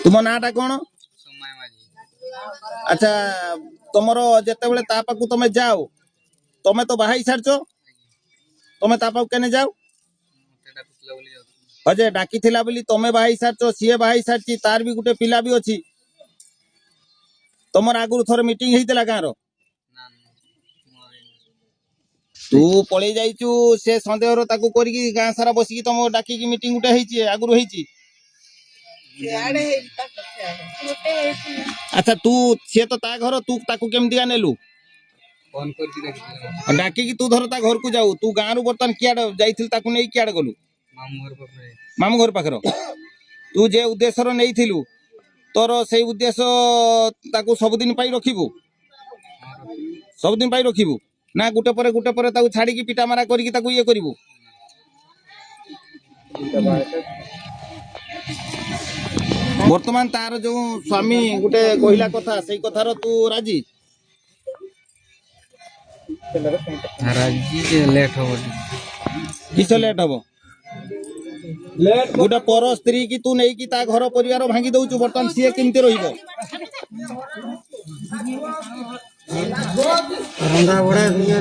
तुम नाटा कौन? अच्छा तुमर जिते बड़े ता पाखु तुम जाओ तुम तो बाहा सारच तुम ता पाखु केने जाओ अजे डाकी थिला बोली तुम बाहा सारच सी बाहा सारी तार भी गोटे पिला भी अच्छी तुमर आगु थोड़े मीटिंग होता गाँव तू पलि जाइचु से सन्देह गाँ सारा बसिकी तुम डाकी मीटिंग गोटे आगु अच्छा तू सी तो ता घर तू ताकू केमती नेलु डाकी तू धर ता घर को जाऊ तू गाँव रु बर्तमान किआड़ जाइथिल ताकू नहीं किआड़ गलु मामू घर पाखर तू जे उद्देश्य नहीं थिलु तोर से उद्देश्य ताकू सबुदिन पाई रखिबु सबुदिन पाई रखिबु ना गुटे पर ताकू छाड़ी की पिटा मारा करके ताकू ये करिवु वर्तमान तार जो स्वामी गुटे कहला कथा से कथार तू राजी राजी लेट हो किस लेट हम गोटे पर स्त्री की तू नहीं कि ता घर परिवार भांगी दउचु बर्तमान सी केमती रहिबो रंगा बड़ा दुनिया